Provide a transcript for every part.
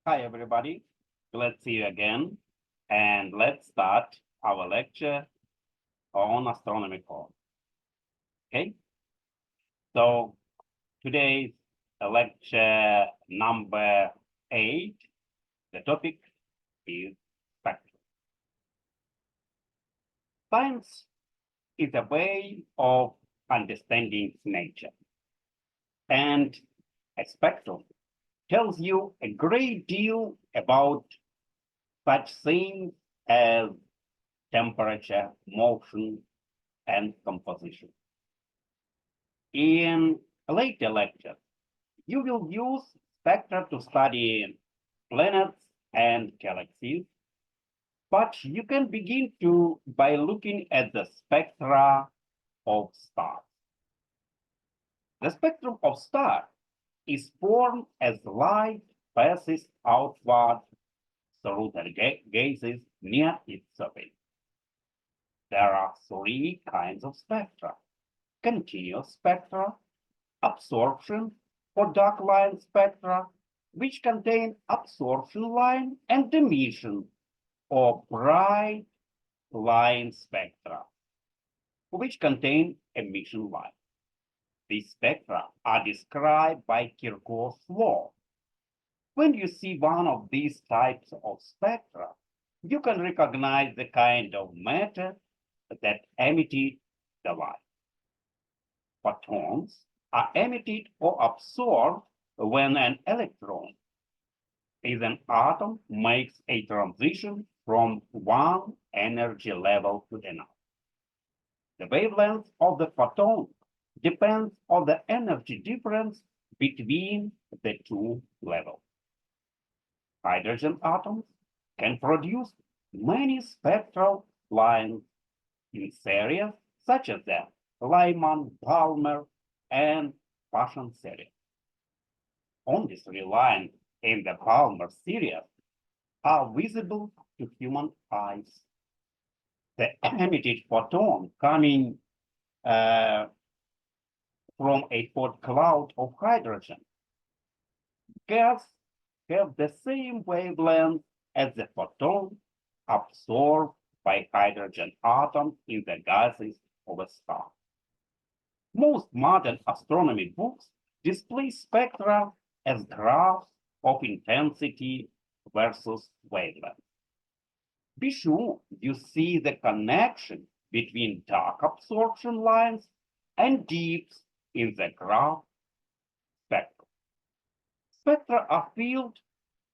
Hi, everybody. Glad to see you again. And let's start our lecture on astronomy course. Okay. So today's lecture number 8. The topic is spectrum. Science is a way of understanding nature. And a spectrum tells you a great deal about such things as temperature, motion, and composition. In later lectures, you will use spectra to study planets and galaxies, but you can begin by looking at the spectra of stars. The spectrum of stars is formed as light passes outward through the gases near its surface. There are three kinds of spectra: continuous spectra, absorption or dark line spectra, which contain absorption line, and emission or bright line spectra, which contain emission line. These spectra are described by Kirchhoff's law. When you see one of these types of spectra, you can recognize the kind of matter that emitted the light. Photons are emitted or absorbed when an electron is an atom makes a transition from one energy level to another. The wavelength of the photon depends on the energy difference between the two levels. Hydrogen atoms can produce many spectral lines in series such as the Lyman, Palmer, and Paschen series. Only three lines in the Palmer series are visible to human eyes. The emitted photon coming uh, from a hot cloud of hydrogen gas have the same wavelength as the photon absorbed by hydrogen atoms in the gases of a star. Most modern astronomy books display spectra as graphs of intensity versus wavelength. Be sure you see the connection between dark absorption lines and dips in the graph spectrum. Spectra are filled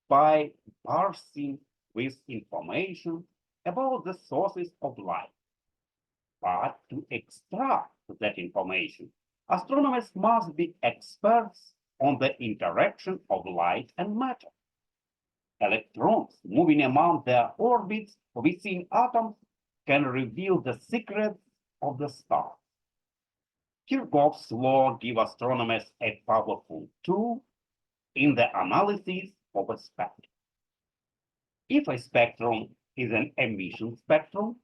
by parsing with information about the sources of light. But to extract that information, astronomers must be experts on the interaction of light and matter. Electrons moving among their orbits within atoms can reveal the secrets of the stars. Kirchhoff's law gives astronomers a powerful tool in the analysis of a spectrum. If a spectrum is an emission spectrum,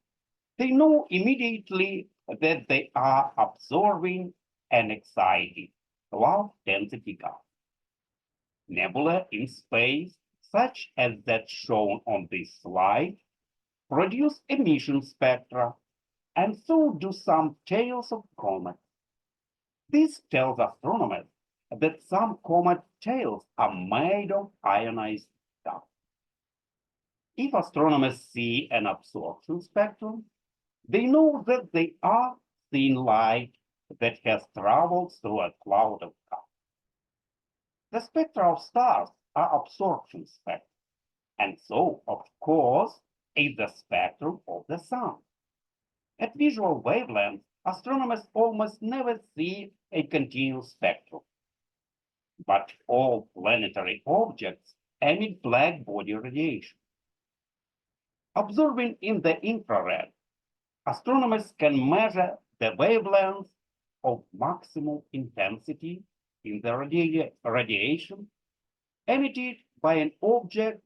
they know immediately that they are absorbing an excited low density gas. Nebulae in space, such as that shown on this slide, produce emission spectra, and so do some tails of comets. This tells astronomers that some comet tails are made of ionized dust. If astronomers see an absorption spectrum, they know that they are seeing light that has traveled through a cloud of gas. The spectra of stars are absorption spectra, and so, of course, is the spectrum of the sun. At visual wavelengths, astronomers almost never see a continuous spectrum. But all planetary objects emit black body radiation. Observing in the infrared, astronomers can measure the wavelength of maximum intensity in the radiation emitted by an object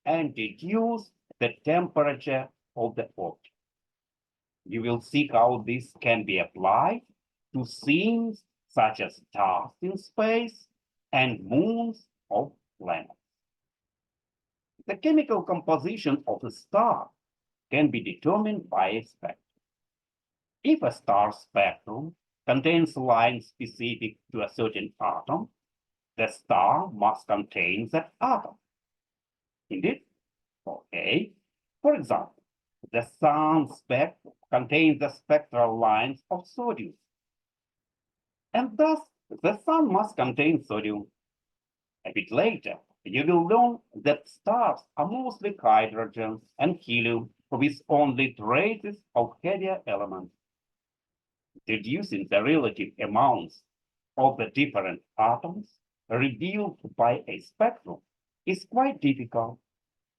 and deduce the temperature of the object. You will see how this can be applied to things such as stars in space and moons of planets. the chemical composition of a star can be determined by a spectrum. If a star spectrum contains lines specific to a certain atom, the star must contain that atom. Indeed? Okay. For example, the sun spectrum contains the spectral lines of sodium. And thus, the sun must contain sodium. A bit later, you will learn that stars are mostly hydrogen and helium with only traces of heavier elements. Deducing the relative amounts of the different atoms revealed by a spectrum is quite difficult,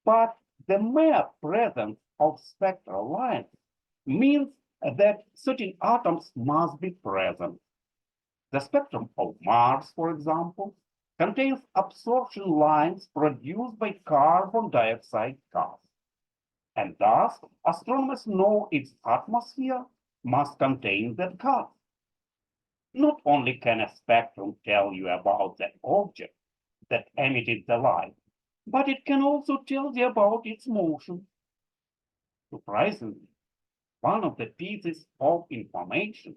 but the mere presence of spectral lines means that certain atoms must be present. The spectrum of Mars, for example, contains absorption lines produced by carbon dioxide gas. And thus, astronomers know its atmosphere must contain that gas. Not only can a spectrum tell you about the object that emitted the light, but it can also tell you about its motion. Surprisingly, one of the pieces of information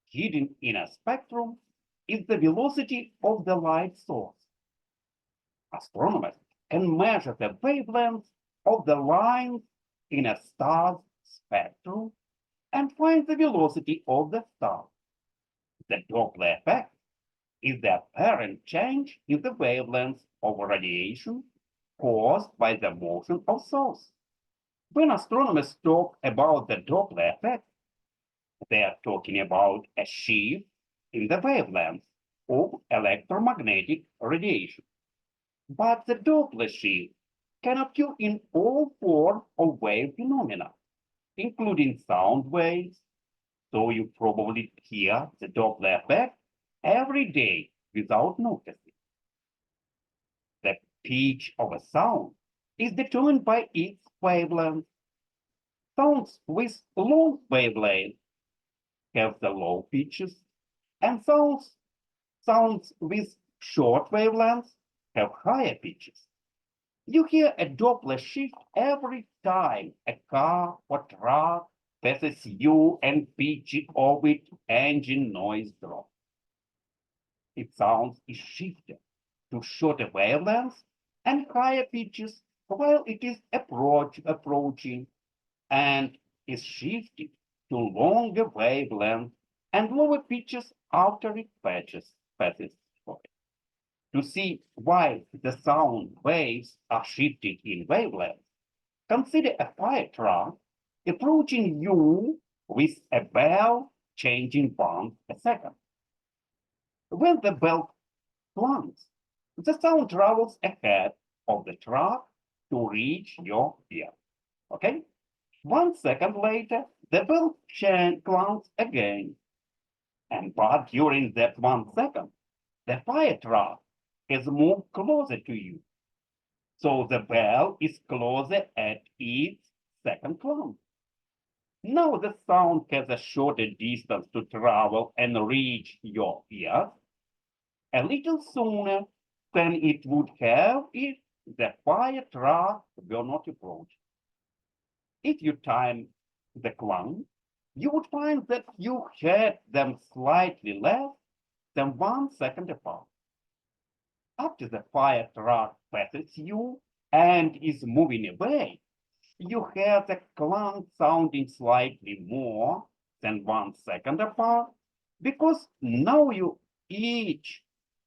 hidden in a spectrum is the velocity of the light source. Astronomers can measure the wavelength of the lines in a star's spectrum and find the velocity of the star. The Doppler effect is the apparent change in the wavelength of radiation caused by the motion of source. When astronomers talk about the Doppler effect, they are talking about a shift in the wavelength of electromagnetic radiation. But the Doppler shift can occur in all forms of wave phenomena, including sound waves, so you probably hear the Doppler effect every day without noticing. The pitch of a sound is determined by its wavelength. Sounds with long wavelength have the low pitches, and sounds with short wavelengths have higher pitches. You hear a Doppler shift every time a car or truck passes you and pitch of its engine noise drops. Its sound is shifted to shorter wavelengths and higher pitches while it is approaching, and is shifted to longer wavelengths and lower pitches after it passes. To see why the sound waves are shifted in wavelengths, consider a fire truck approaching you with a bell changing once a second. When the bell clangs, the sound travels ahead of the truck to reach your ear. Okay? 1 second later, the bell clangs again. But during that 1 second, the fire truck has moved closer to you. So the bell is closer at its second clang. Now the sound has a shorter distance to travel and reach your ears a little sooner than it would have if the fire truck were not approaching. If you time the clang, you would find that you heard them slightly less than 1 second apart. After the fire truck passes you and is moving away, you hear the clang sounding slightly more than 1 second apart, because now each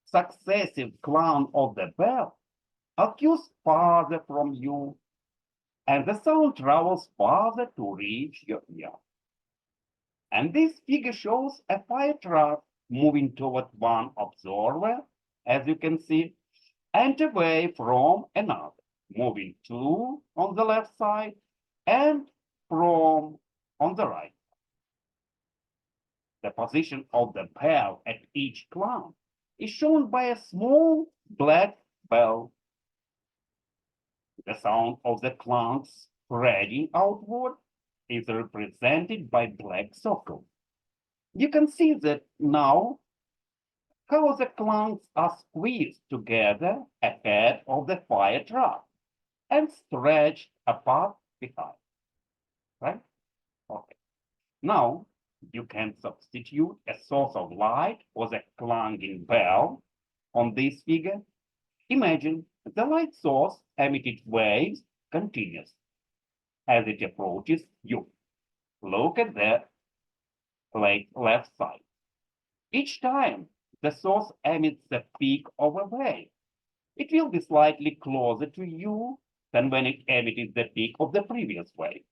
successive clang of the bell occurs farther from you, and the sound travels farther to reach your ear. And this figure shows a fire truck moving toward one observer, as you can see, and away from another, moving two on the left side and from on the right. The position of the bell at each clang is shown by a small black bell. The sound of the clangs spreading outward is represented by black circles. You can see that now how the clangs are squeezed together ahead of the fire truck and stretched apart behind, right? Okay. Now, you can substitute a source of light or the clanging bell on this figure. Imagine the light source emitted waves continuously as it approaches you. Look at the left side. Each time the source emits the peak of a wave, it will be slightly closer to you than when it emitted the peak of the previous wave.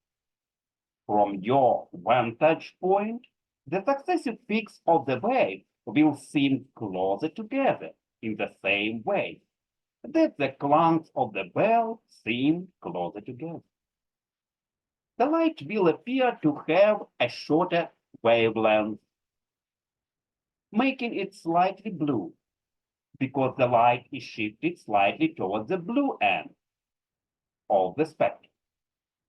From your vantage point, the successive peaks of the wave will seem closer together in the same way that the clangs of the bell seem closer together. The light will appear to have a shorter wavelength, making it slightly blue, because the light is shifted slightly towards the blue end of the spectrum.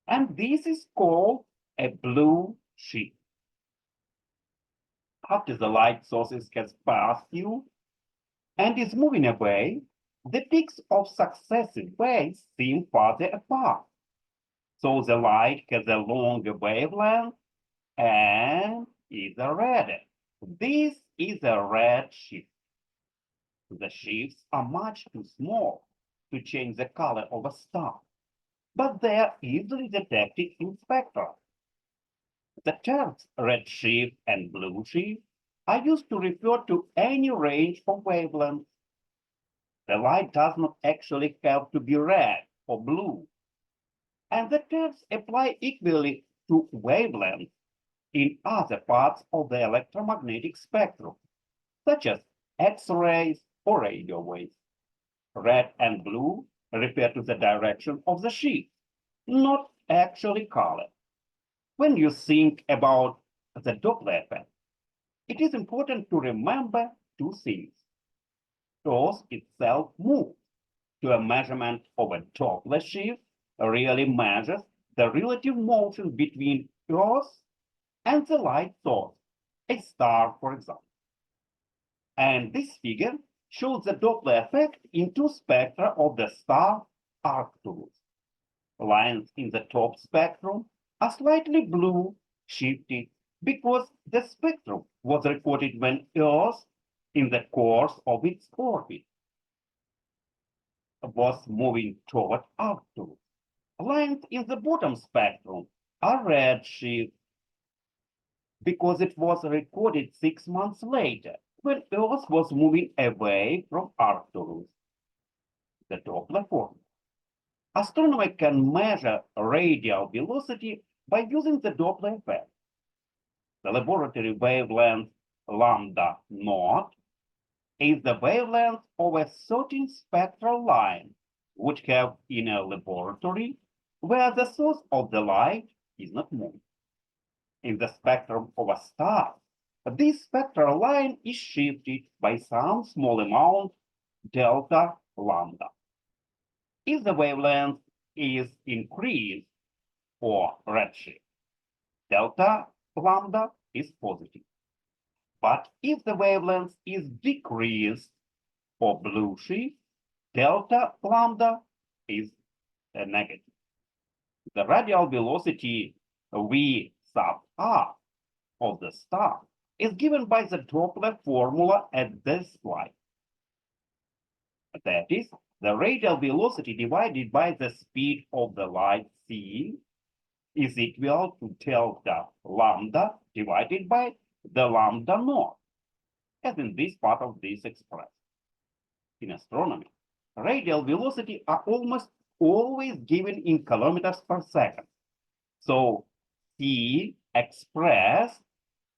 And this is called a blue shift. After the light sources has passed you and is moving away, the peaks of successive waves seem farther apart. So the light has a longer wavelength and is redder. This is a red shift. The shifts are much too small to change the color of a star, but they are easily detected in spectra. The terms red shift and blue shift are used to refer to any range of wavelengths. The light does not actually have to be red or blue, and the terms apply equally to wavelengths in other parts of the electromagnetic spectrum, such as X-rays or radio waves. Red and blue refer to the direction of the shift, not actually color. When you think about the Doppler effect, it is important to remember two things. Earth itself moves. To a measurement of a Doppler shift really measures the relative motion between Earth and the light source, a star, for example. And this figure shows the Doppler effect in two spectra of the star Arcturus. Lines in the top spectrum are slightly blue shifted because the spectrum was recorded when Earth, in the course of its orbit, was moving toward Arcturus. Lines in the bottom spectrum are red shifted because it was recorded 6 months later when Earth was moving away from Arcturus. The Doppler formula. Astronomers can measure radial velocity by using the Doppler effect. The laboratory wavelength lambda naught is the wavelength of a certain spectral line, which have in a laboratory where the source of the light is not moving. In the spectrum of a star, this spectral line is shifted by some small amount delta lambda. If the wavelength is increased or redshift, delta lambda is positive. But if the wavelength is decreased or blue shift, delta lambda is negative. The radial velocity v sub r of the star is given by the Doppler formula at this slide. That is, the radial velocity divided by the speed of the light c is equal to delta lambda divided by the lambda naught, as in this part of this expression. In astronomy, radial velocity are almost always given in kilometers per second. So c expressed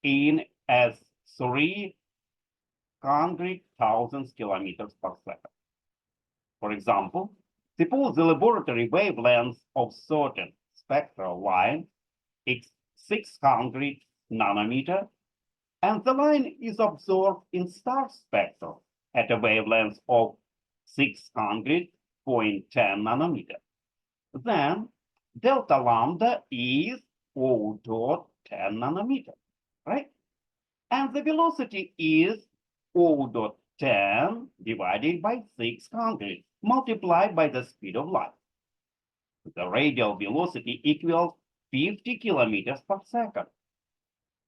in as 300,000 kilometers per second. For example, suppose the laboratory wavelength of certain spectral line is 600 nanometer, and the line is observed in star spectrum at a wavelength of 600.10 nanometer. Then delta lambda is 0.10 nanometer, right? And the velocity is 0.10 divided by 600 multiplied by the speed of light. The radial velocity equals 50 kilometers per second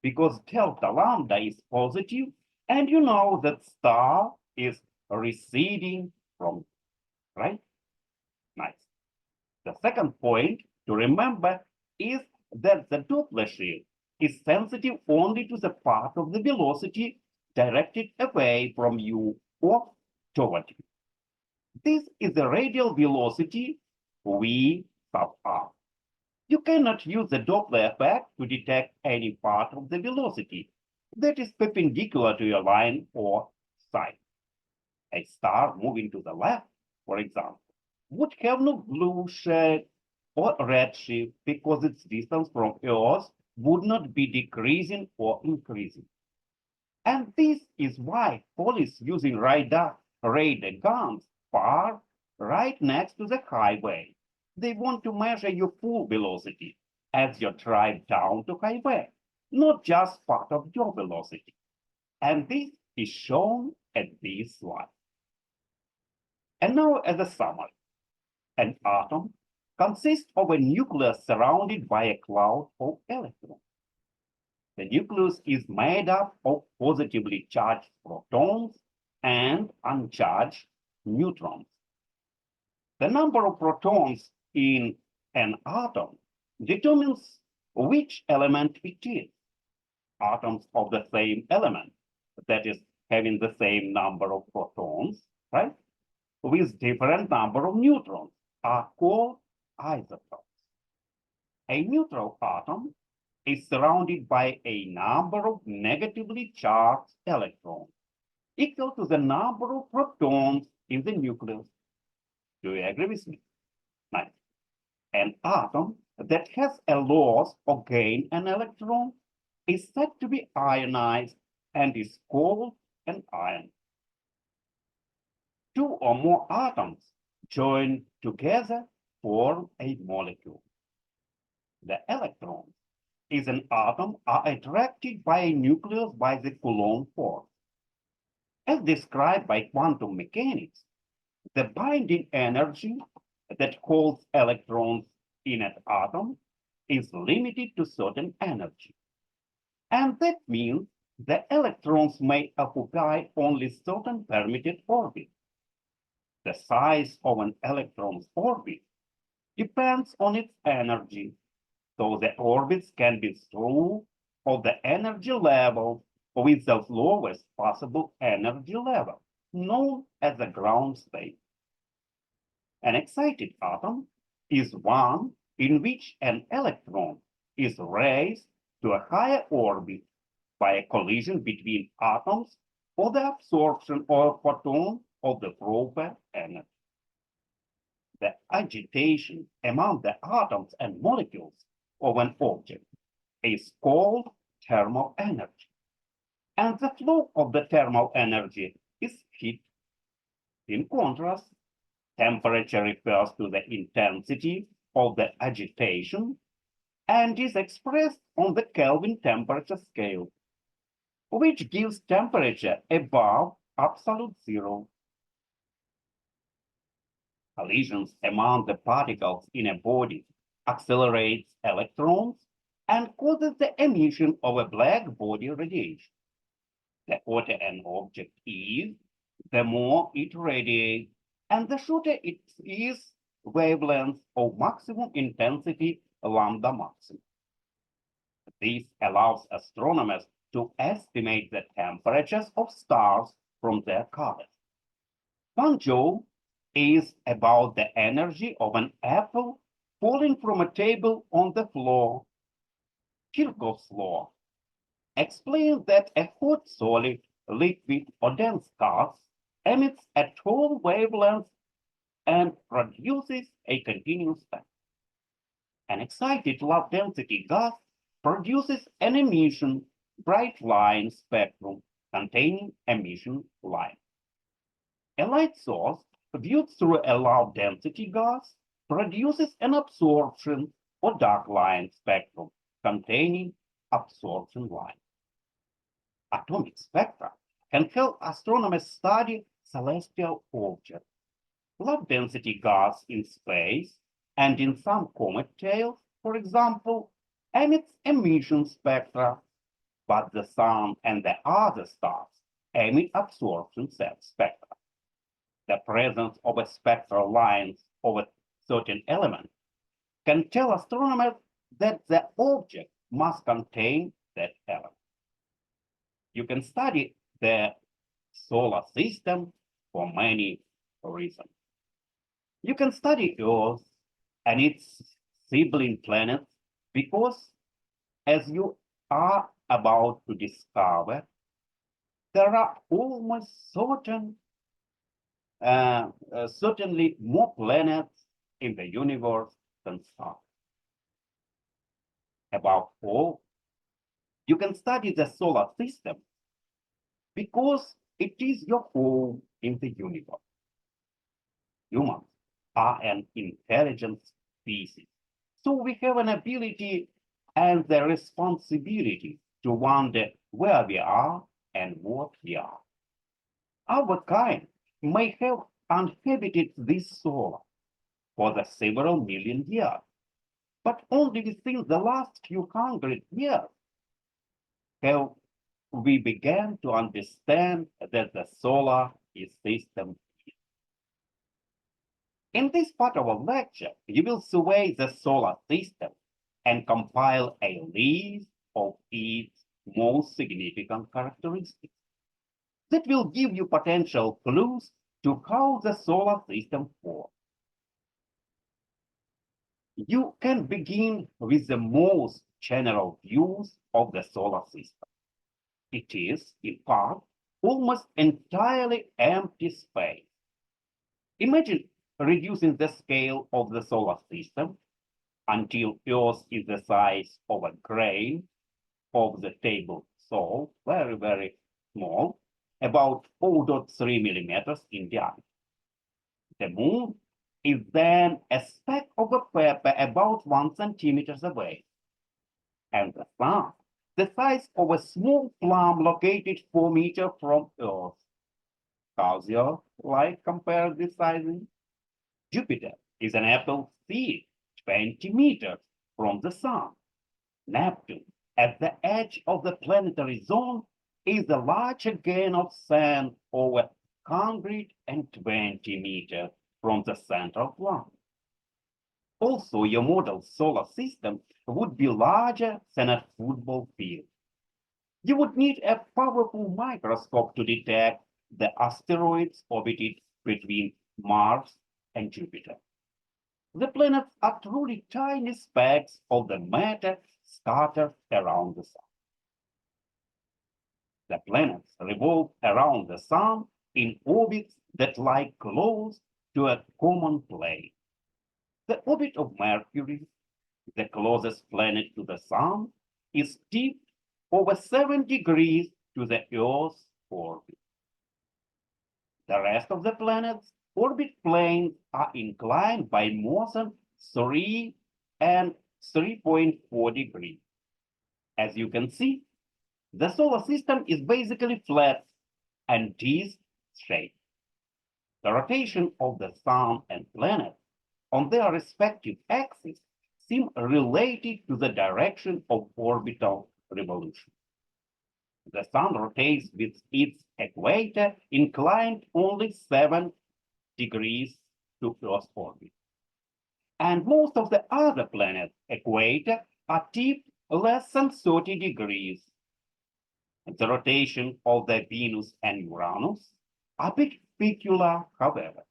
because delta lambda is positive, and you know that star is receding from, right? Nice. The second point to remember is that the Doppler shift is sensitive only to the part of the velocity directed away from you or toward you. This is the radial velocity v sub r. You cannot use the Doppler effect to detect any part of the velocity that is perpendicular to your line or side. A star moving to the left, for example, would have no blue shade or red shift because its distance from Earth would not be decreasing or increasing. And this is why police using radar guns park right next to the highway. They want to measure your full velocity as you drive down the highway, not just part of your velocity. And this is shown at this slide. And now as a summary, an atom consists of a nucleus surrounded by a cloud of electrons. The nucleus is made up of positively charged protons and uncharged neutrons. The number of protons in an atom determines which element it is. Atoms of the same element, that is, having the same number of protons, right, with different number of neutrons, are called isotopes. A neutral atom is surrounded by a number of negatively charged electrons equal to the number of protons in the nucleus. Do you agree with me? Nice. An atom that has a loss or gain an electron is said to be ionized and is called an ion. Two or more atoms join together form a molecule. The electrons is an atom are attracted by a nucleus by the Coulomb force. As described by quantum mechanics, the binding energy that holds electrons in an atom is limited to certain energy. And that means the electrons may occupy only certain permitted orbits. The size of an electron's orbit depends on its energy. So the orbits can be through of the energy level with the lowest possible energy level, known as the ground state. An excited atom is one in which an electron is raised to a higher orbit by a collision between atoms or the absorption of a photon of the proper energy. The agitation among the atoms and molecules of an object is called thermal energy. And the flow of the thermal energy is heat. In contrast, temperature refers to the intensity of the agitation and is expressed on the Kelvin temperature scale, which gives temperature above absolute zero. Collisions among the particles in a body accelerates electrons and causes the emission of a black body radiation. The hotter an object is, the more it radiates, and the shorter it is wavelength of maximum intensity lambda maximum. This allows astronomers to estimate the temperatures of stars from their colors. 1 joule is about the energy of an apple falling from a table on the floor. Kirchhoff's law explains that a hot solid, liquid, or dense gas emits at all wavelengths and produces a continuous spectrum. An excited low-density gas produces an emission bright line spectrum containing emission line. A light source viewed through a low-density gas produces an absorption or dark line spectrum containing absorption line. Atomic spectra can help astronomers study celestial objects. Low-density gas in space and in some comet tails, for example, emits emission spectra, but the sun and the other stars emit absorption spectra. The presence of a spectral lines of a certain element can tell astronomers that the object must contain that element. You can study the solar system for many reasons. You can study Earth and its sibling planets because, as you are about to discover, there are almost certainly more planets in the universe than stars. Above all, you can study the solar system because it is your home in the universe. Humans are an intelligent species, so we have an ability and the responsibility to wonder where we are and what we are. Our kind may have inhabited this solar for the several million years, but only within the last few hundred years have we began to understand that the solar system. In this part of our lecture, you will survey the solar system and compile a list of its most significant characteristics that will give you potential clues to how the solar system works. You can begin with the most general views of the solar system. It is, in part, almost entirely empty space. Imagine reducing the scale of the solar system until Earth is the size of a grain of the table salt, very, very small, about 0.3 millimeters in diameter. The moon is then a speck of a pepper about 1 centimeter away, and the sun, the size of a small plum located 4 meters from Earth. How's your light compared with sizing? Jupiter is an apple seed 20 meters from the sun. Neptune, at the edge of the planetary zone, is a larger grain of sand over 120 meters from the central planet. Also, your model solar system would be larger than a football field. You would need a powerful microscope to detect the asteroids orbited between Mars and Jupiter. The planets are truly tiny specks of the matter scattered around the sun. The planets revolve around the sun in orbits that lie close to a common plane. The orbit of Mercury, the closest planet to the sun, is tipped over 7 degrees to the Earth's orbit. The rest of the planets' orbit planes are inclined by more than 3 and 3.4 degrees. As you can see, the solar system is basically flat and disc-shaped. The rotation of the sun and planets on their respective axes seem related to the direction of orbital revolution. The sun rotates with its equator inclined only 7 degrees to Earth's orbit. And most of the other planets' equator are tipped less than 30 degrees. The rotation of the Venus and Uranus are peculiar, however.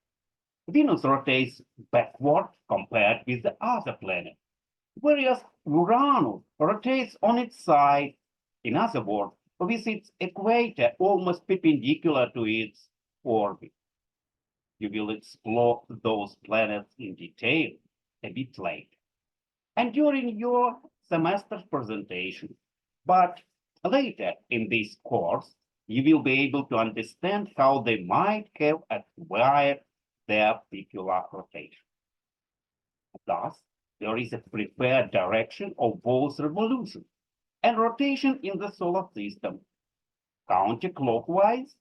Venus rotates backward compared with the other planets, whereas Uranus rotates on its side, in other words, with its equator almost perpendicular to its orbit. You will explore those planets in detail a bit later and during your semester's presentation. But later in this course, you will be able to understand how they might have acquired their peculiar rotation. Thus, there is a preferred direction of both revolution and rotation in the solar system, counterclockwise,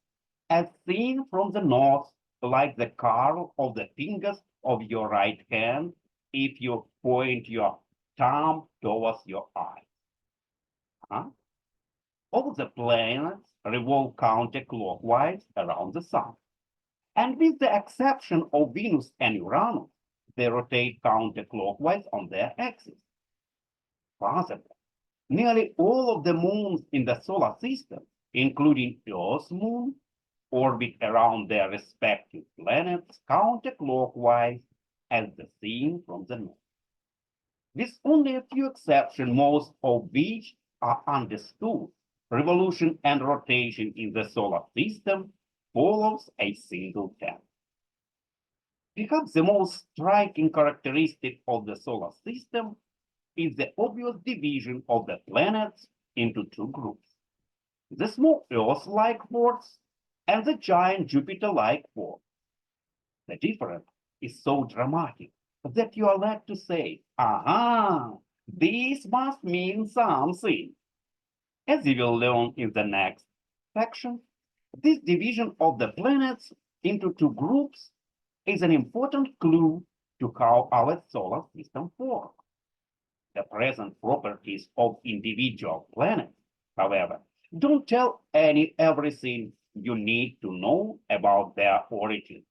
as seen from the north, like the curl of the fingers of your right hand if you point your thumb towards your eye. Huh? All the planets revolve counterclockwise around the sun. And with the exception of Venus and Uranus, they rotate counterclockwise on their axis. Furthermore, nearly all of the moons in the solar system, including Earth's moon, orbit around their respective planets counterclockwise as seen from the north. With only a few exceptions, most of which are understood, revolution and rotation in the solar system follows a single path. Perhaps the most striking characteristic of the solar system is the obvious division of the planets into two groups: the small Earth-like force and the giant Jupiter-like force. The difference is so dramatic that you are led to say, aha, this must mean something. As you will learn in the next section, this division of the planets into two groups is an important clue to how our solar system works. The present properties of individual planets, however, don't tell everything you need to know about their origin,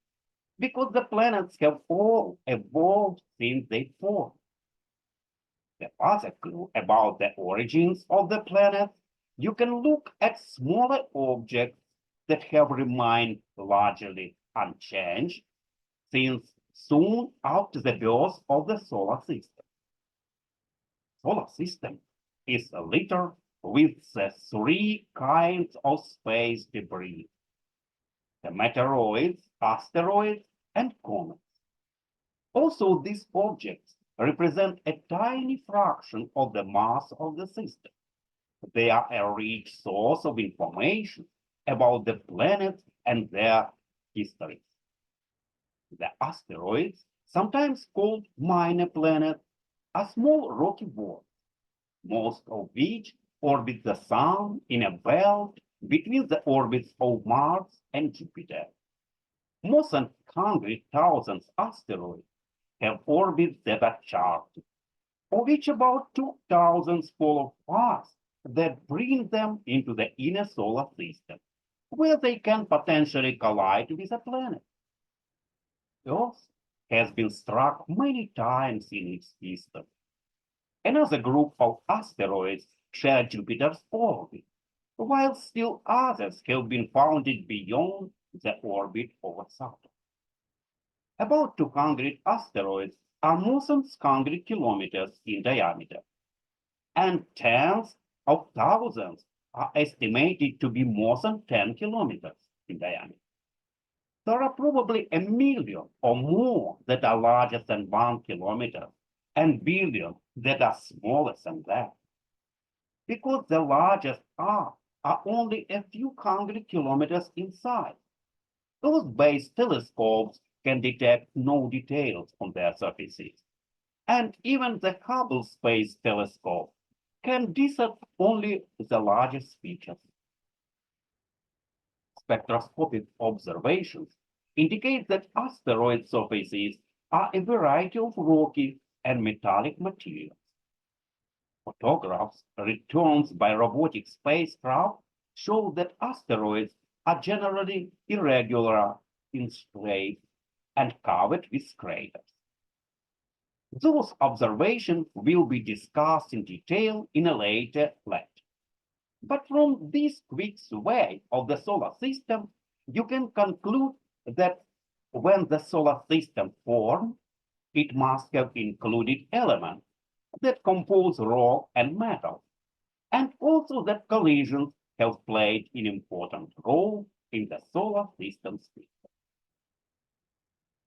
because the planets have all evolved since they formed. The other clue about the origins of the planets, you can look at smaller objects that have remained largely unchanged since soon after the birth of the solar system. Solar system is littered with the three kinds of space debris: the meteoroids, asteroids, and comets. Also, these objects represent a tiny fraction of the mass of the system. They are a rich source of information about the planets and their histories. The asteroids, sometimes called minor planets, are small rocky worlds, most of which orbit the Sun in a belt between the orbits of Mars and Jupiter. More than 100,000 asteroids have orbits that are charted, of which about 2,000 follow paths that bring them into the inner solar system, where they can potentially collide with a planet. Earth has been struck many times in its history. Another group of asteroids share Jupiter's orbit, while still others have been found beyond the orbit of Saturn. About 200 asteroids are more than 100 kilometers in diameter, and tens of thousands are estimated to be more than 10 kilometers in diameter. There are probably a million or more that are larger than 1 kilometer, and billion that are smaller than that. Because the largest are only a few hundred kilometers in size. Earth-based telescopes can detect no details on their surfaces, and even the Hubble Space Telescope can dissect only the largest features. Spectroscopic observations indicate that asteroid surfaces are a variety of rocky and metallic materials. Photographs returned by robotic spacecraft show that asteroids are generally irregular in shape and covered with craters. Those observations will be discussed in detail in a later lecture. But from this quick survey of the solar system, you can conclude that when the solar system formed, it must have included elements that compose rock and metal, and also that collisions have played an important role in the solar system's history.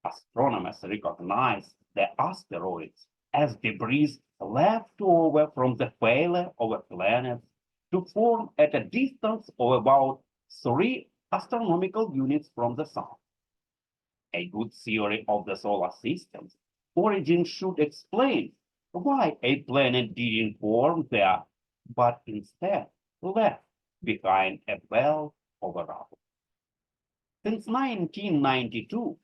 Astronomers recognize the asteroids as debris left over from the failure of a planet to form at a distance of about 3 astronomical units from the Sun. A good theory of the solar system's origin should explain why a planet didn't form there, but instead left behind a belt of rubble. Since 1992,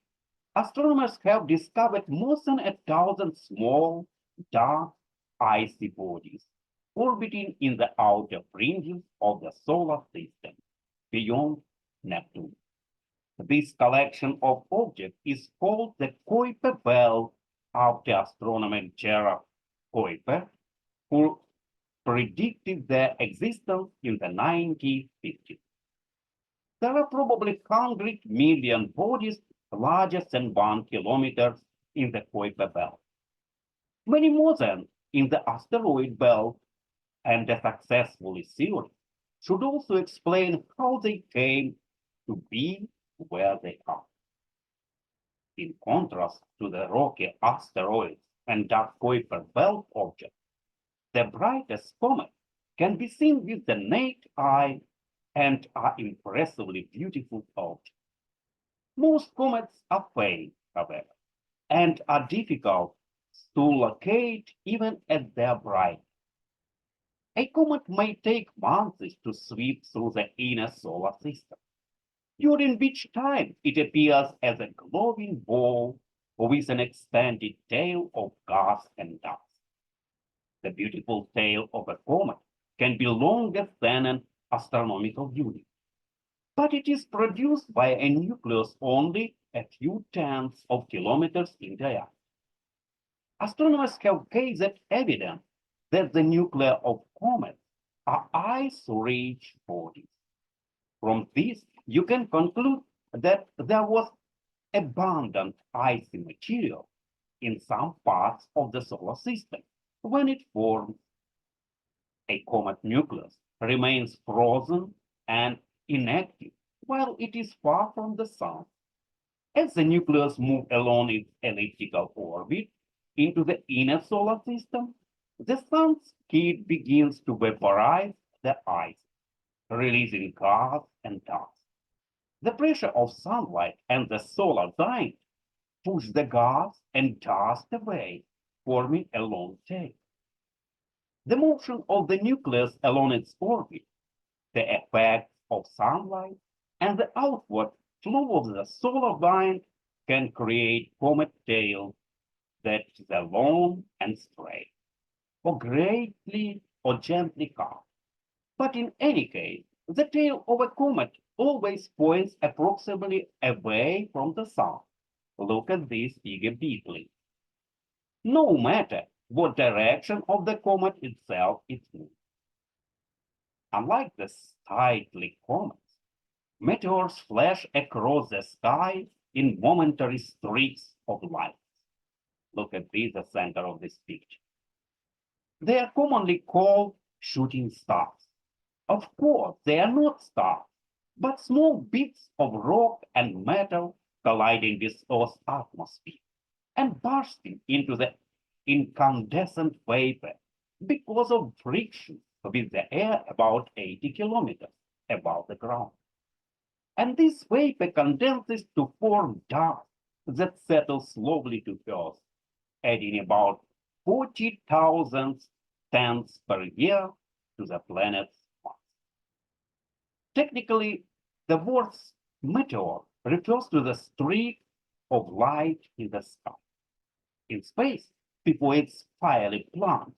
astronomers have discovered more than 1,000 small, dark, icy bodies orbiting in the outer fringes of the solar system beyond Neptune. This collection of objects is called the Kuiper belt after astronomer Gerard Kuiper, who predicted their existence in the 1950s. There are probably 100 million bodies larger than 1 kilometer in the Kuiper belt, many more than in the asteroid belt, and the successful theory should also explain how they came to be where they are. In contrast to the rocky asteroids and dark Kuiper belt objects, the brightest comets can be seen with the naked eye and are impressively beautiful objects. Most comets are faint, however, and are difficult to locate even at their brightest. A comet may take months to sweep through the inner solar system, during which time it appears as a glowing ball with an extended tail of gas and dust. The beautiful tail of a comet can be longer than an astronomical unit, but it is produced by a nucleus only a few tenths of kilometers in diameter. Astronomers have gathered evidence that the nuclei of comets are ice-rich bodies. From this, you can conclude that there was abundant icy material in some parts of the solar system when it formed. A comet nucleus remains frozen and inactive while it is far from the sun. As the nucleus moves along its elliptical orbit into the inner solar system, the sun's heat begins to vaporize the ice, releasing gas and dust. The pressure of sunlight and the solar wind push the gas and dust away, forming a long tail. The motion of the nucleus along its orbit, the effects of sunlight, and the outward flow of the solar wind can create comet tails that are long and straight, or greatly or gently curved. But in any case, the tail of a comet always points approximately away from the sun. Look at this figure deeply. No matter what direction of the comet itself it moves. Unlike the stately comets, meteors flash across the sky in momentary streaks of light. Look at this, the center of this picture. They are commonly called shooting stars. Of course, they are not stars, but small bits of rock and metal colliding with Earth's atmosphere and bursting into the incandescent vapor because of friction with the air about 80 kilometers above the ground. And this vapor condenses to form dust that settles slowly to Earth, adding about 40,000 tons per year to the planet's mass. Technically, the word meteor refers to the streak of light in the sky. In space, before its fiery plunge,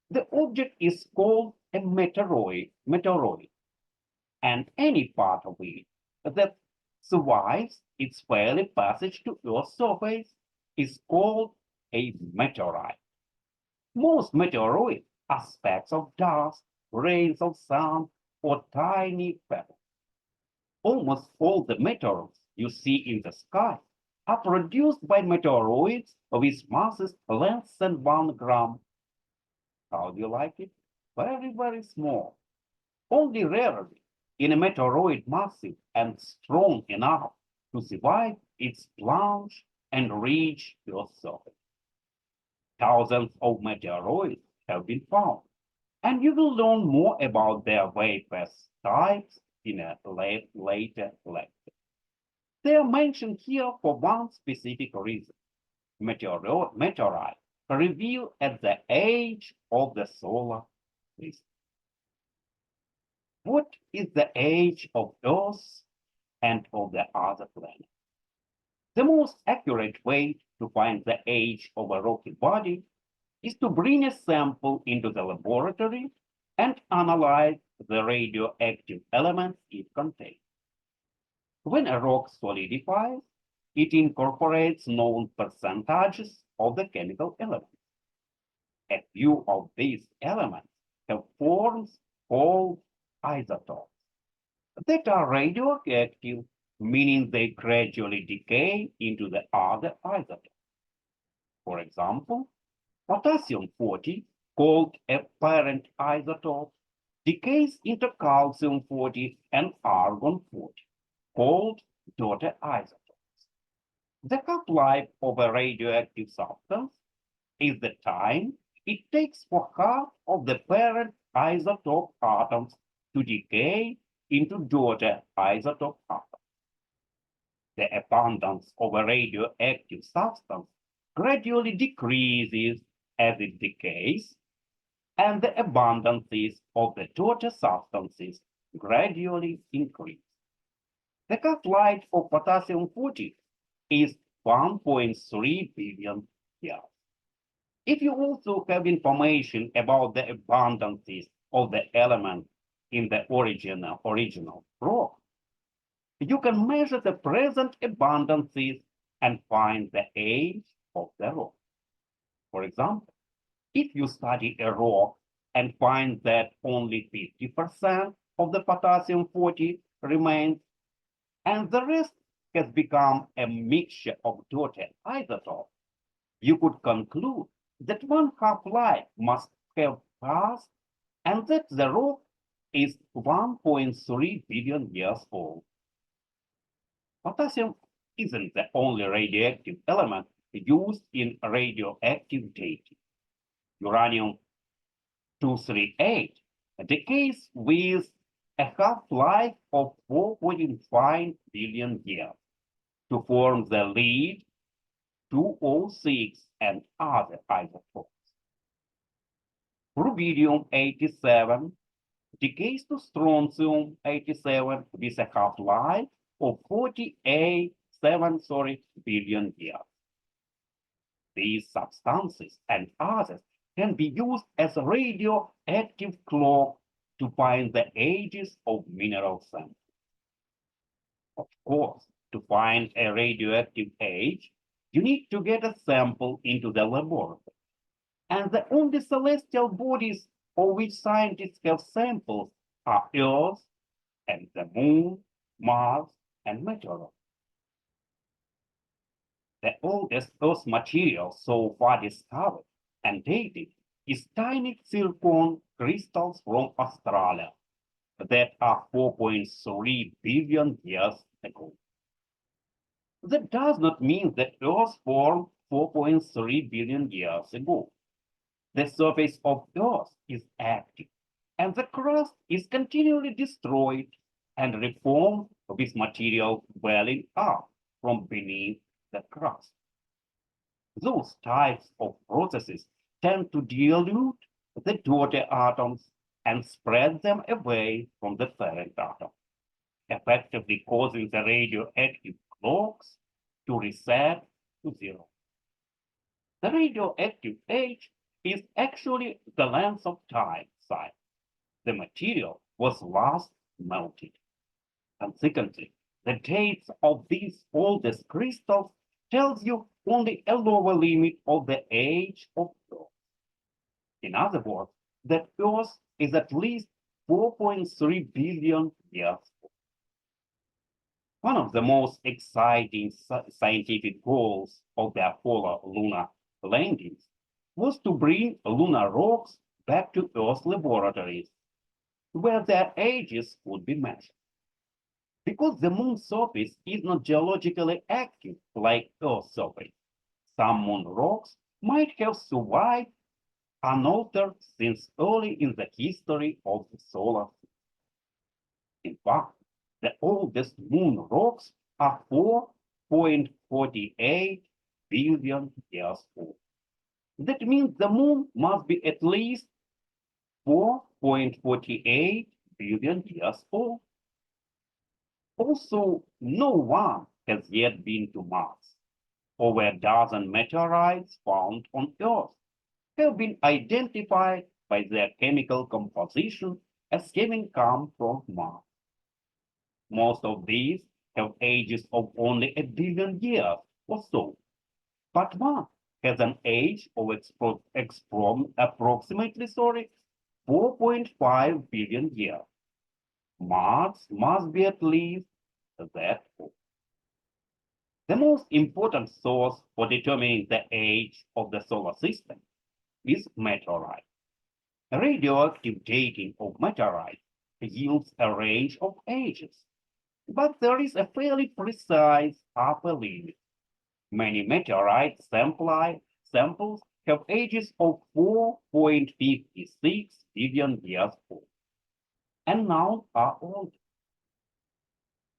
the object is called a meteoroid, and any part of it that survives its fiery passage to Earth's surface is called a meteorite. Most meteoroids are specks of dust, grains of sand, or tiny pebbles. Almost all the meteors you see in the sky are produced by meteoroids with masses less than 1 gram. How do you like it? Very, very small. Only rarely in a meteoroid massive and strong enough to survive its plunge and reach Earth's surface. Thousands of meteoroids have been found, and you will learn more about their various types in a later lecture. They are mentioned here for one specific reason. Meteorites reveal at the age of the solar system. What is the age of Earth and of the other planets? The most accurate way to find the age of a rocky body is to bring a sample into the laboratory and analyze the radioactive elements it contains. When a rock solidifies, it incorporates known percentages of the chemical elements. A few of these elements have forms called isotopes that are radioactive, meaning they gradually decay into the other isotopes. For example, potassium-40, called a parent isotope, decays into calcium-40 and argon-40, called daughter isotopes. The half-life of a radioactive substance is the time it takes for half of the parent isotope atoms to decay into daughter isotope atoms. The abundance of a radioactive substance gradually decreases as it decays, and the abundances of the daughter substances gradually increase. The half-life of potassium-40 is 1.3 billion years. If you also have information about the abundances of the element in the original rock, you can measure the present abundances and find the age of the rock. For example, if you study a rock and find that only 50% of the potassium-40 remains, and the rest has become a mixture of daughter isotopes, you could conclude that one half-life must have passed and that the rock is 1.3 billion years old. Potassium isn't the only radioactive element used in radioactive dating. Uranium-238 decays with a half-life of 4.5 billion years to form the lead-206 and other isotopes. Rubidium-87 decays to strontium-87 with a half-life of 48.7 billion years. These substances and others can be used as a radioactive clock to find the ages of mineral samples. Of course, to find a radioactive age, you need to get a sample into the laboratory. And the only celestial bodies of which scientists have samples are Earth and the Moon, Mars, and meteoroids. The oldest Earth material so far discovered and dated is tiny zircon crystals from Australia that are 4.3 billion years ago. That does not mean that Earth formed 4.3 billion years ago. The surface of Earth is active, and the crust is continually destroyed and reformed with material welling up from beneath the crust. Those types of processes tend to dilute the daughter atoms and spread them away from the parent atom, effectively causing the radioactive clocks to reset to zero. The radioactive age is actually the length of time since the material was last melted. Consequently, the dates of these oldest crystals tells you only a lower limit of the age of Earth. In other words, that Earth is at least 4.3 billion years old. One of the most exciting scientific goals of the Apollo lunar landings was to bring lunar rocks back to Earth laboratories, where their ages would be measured. Because the moon's surface is not geologically active like Earth's surface, some moon rocks might have survived unaltered since early in the history of the solar system. In fact, the oldest moon rocks are 4.48 billion years old. That means the moon must be at least 4.48 billion years old. Also, no one has yet been to Mars. Over a dozen meteorites found on Earth have been identified by their chemical composition as having come from Mars. Most of these have ages of only a billion years or so, but Mars has an age of approximately 4.5 billion years. Mars must be at least that old. The most important source for determining the age of the solar system is meteorites. Radioactive dating of meteorites yields a range of ages, but there is a fairly precise upper limit. Many meteorite samples have ages of 4.56 billion years old, and now are old.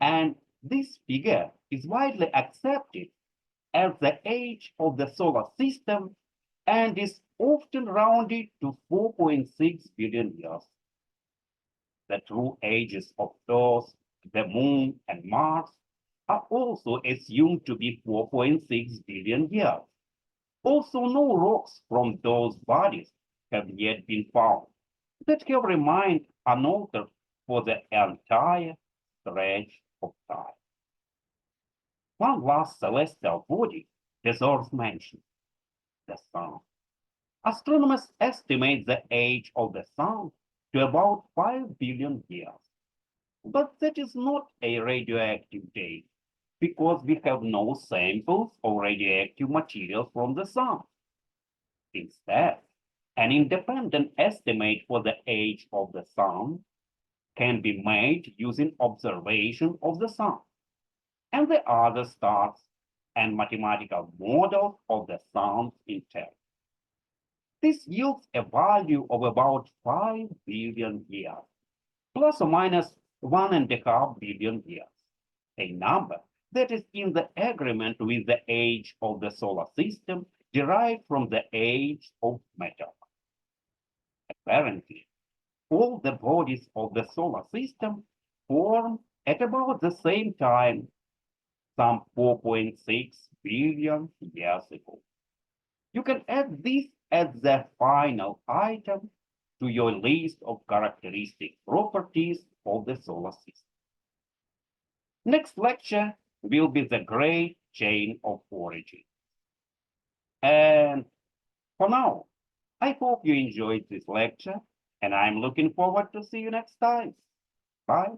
And this figure is widely accepted as the age of the solar system and is often rounded to 4.6 billion years. The true ages of Earth, the Moon, and Mars are also assumed to be 4.6 billion years. Also, no rocks from those bodies have yet been found that have remained unaltered for the entire stretch of time. One last celestial body deserves mention: the Sun. Astronomers estimate the age of the Sun to about 5 billion years. But that is not a radioactive date, because we have no samples of radioactive material from the Sun. Instead, an independent estimate for the age of the Sun can be made using observation of the Sun and the other stars and mathematical models of the Sun's interior. This yields a value of about 5 billion years, plus or minus 1.5 billion years, a number that is in the agreement with the age of the solar system derived from the age of matter. Apparently, all the bodies of the solar system formed at about the same time, some 4.6 billion years ago. You can add this as the final item to your list of characteristic properties of the solar system. Next lecture will be the great chain of origin. And for now, I hope you enjoyed this lecture, and I'm looking forward to see you next time. Bye.